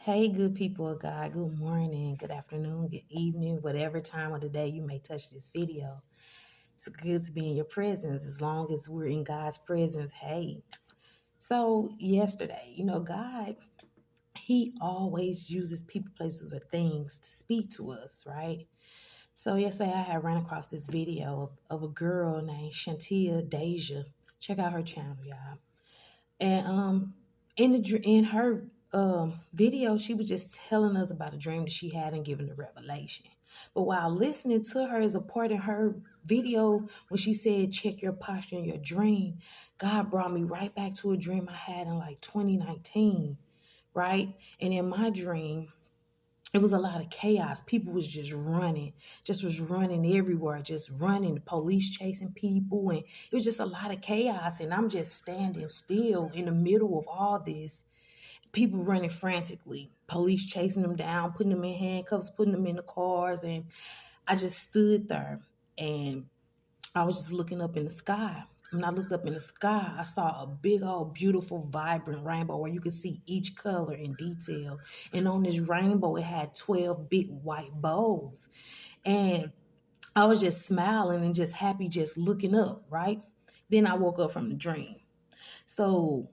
Hey, good people of God. Good morning, good afternoon, good evening, whatever time of the day you may touch this video. It's good to be in your presence as long as we're in God's presence. Hey, so yesterday, God, He always uses people, places, or things to speak to us, right? So yesterday I had run across this video of a girl named Shantia Deja. Check out her channel, y'all. And in her video, she was just telling us about a dream that she had and giving the revelation. But while listening to her as a part of her video, when she said, check your posture in your dream, God brought me right back to a dream I had in like 2019, right? And in my dream, it was a lot of chaos. People was just running everywhere, just running, the police chasing people. And it was just a lot of chaos. And I'm just standing still in the middle of all this. People running frantically, police chasing them down, putting them in handcuffs, putting them in the cars. And I just stood there and I was just looking up in the sky. When I looked up in the sky, I saw a big old beautiful vibrant rainbow where you could see each color in detail. And on this rainbow, it had 12 big white bows. And I was just smiling and just happy, just looking up, right? Then I woke up from the dream. So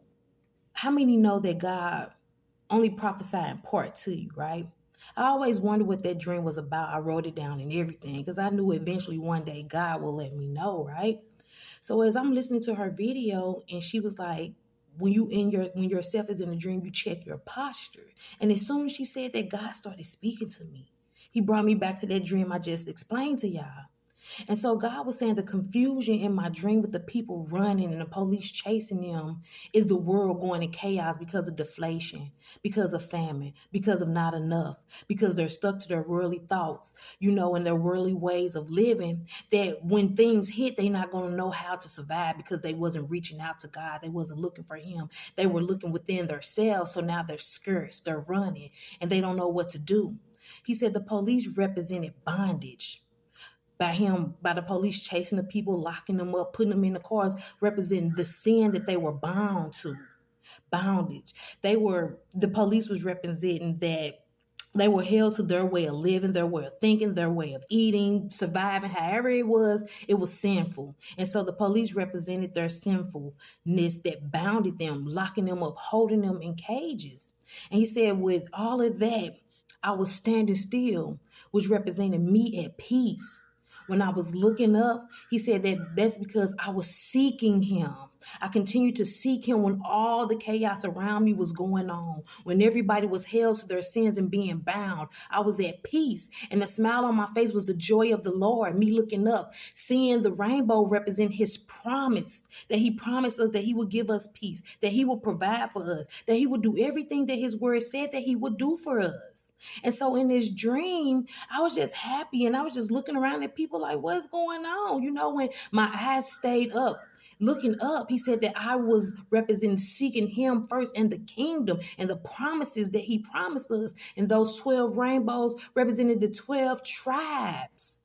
how many know that God only prophesied in part to you, right? I always wondered what that dream was about. I wrote it down and everything because I knew eventually one day God will let me know, right? So as I'm listening to her video, and she was like, when yourself is in a dream, you check your posture. And as soon as she said that, God started speaking to me. He brought me back to that dream I just explained to y'all. And so God was saying the confusion in my dream with the people running and the police chasing them is the world going in chaos because of deflation, because of famine, because of not enough, because they're stuck to their worldly thoughts, and their worldly ways of living, that when things hit, they're not going to know how to survive because they wasn't reaching out to God. They wasn't looking for him. They were looking within themselves. So now they're scarce, they're running, and they don't know what to do. He said the police represented bondage by the police chasing the people, locking them up, putting them in the cars, representing the sin that they were bound to, bondage. The police was representing that they were held to their way of living, their way of thinking, their way of eating, surviving, however it was sinful. And so the police represented their sinfulness that bounded them, locking them up, holding them in cages. And he said, with all of that, I was standing still, which represented me at peace. When I was looking up, he said that's because I was seeking him. I continued to seek him when all the chaos around me was going on, when everybody was held to their sins and being bound. I was at peace, and the smile on my face was the joy of the Lord, me looking up, seeing the rainbow represent his promise, that he promised us that he would give us peace, that he would provide for us, that he would do everything that his word said that he would do for us. And so in this dream, I was just happy, and I was just looking around at people like, what's going on? When my eyes stayed up, looking up, he said that I was representing seeking him first and the kingdom and the promises that he promised us. And those 12 rainbows represented the 12 tribes.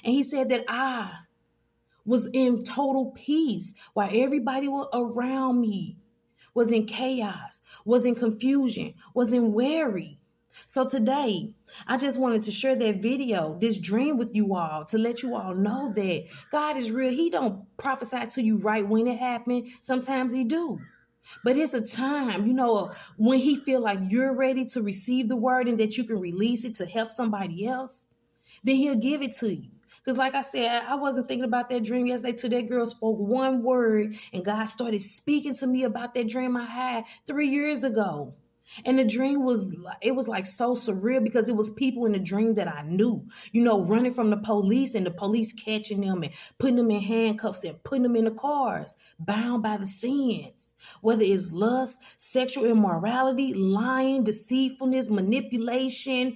And he said that I was in total peace while everybody around me was in chaos, was in confusion, was in worry. So today, I just wanted to share that video, this dream with you all, to let you all know that God is real. He don't prophesy to you right when it happened. Sometimes he do. But it's a time, when he feel like you're ready to receive the word and that you can release it to help somebody else, then he'll give it to you. Because like I said, I wasn't thinking about that dream yesterday till that girl spoke one word and God started speaking to me about that dream I had 3 years ago. And the dream was like so surreal because it was people in the dream that I knew, running from the police and the police catching them and putting them in handcuffs and putting them in the cars, bound by the sins, whether it's lust, sexual immorality, lying, deceitfulness, manipulation,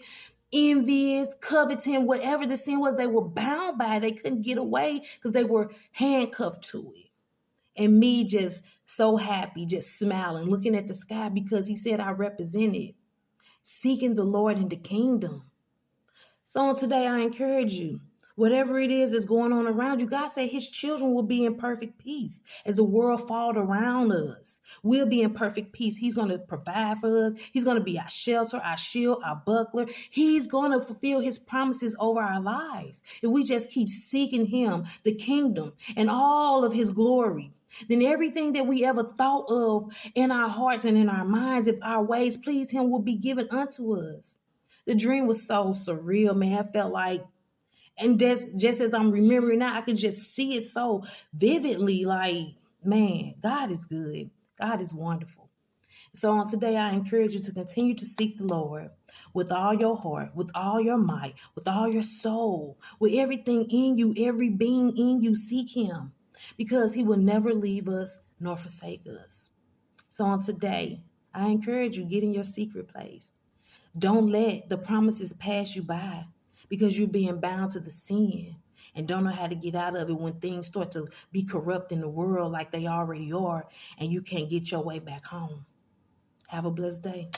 envious, coveting, whatever the sin was, they were bound by it. They couldn't get away because they were handcuffed to it. And me just so happy, just smiling, looking at the sky because he said I represented seeking the Lord in the kingdom. So today I encourage you, Whatever it is that's going on around you, God said his children will be in perfect peace as the world falls around us. We'll be in perfect peace. He's going to provide for us. He's going to be our shelter, our shield, our buckler. He's going to fulfill his promises over our lives. If we just keep seeking him, the kingdom, and all of his glory, then everything that we ever thought of in our hearts and in our minds, if our ways please him, will be given unto us. The dream was so surreal, man. I felt like, and just as I'm remembering now, I can just see it so vividly. Like, man, God is good. God is wonderful. So on today, I encourage you to continue to seek the Lord with all your heart, with all your might, with all your soul, with everything in you, every being in you. Seek him, because he will never leave us nor forsake us. So on today, I encourage you, get in your secret place. Don't let the promises pass you by, because you're being bound to the sin and don't know how to get out of it when things start to be corrupt in the world like they already are, and you can't get your way back home. Have a blessed day.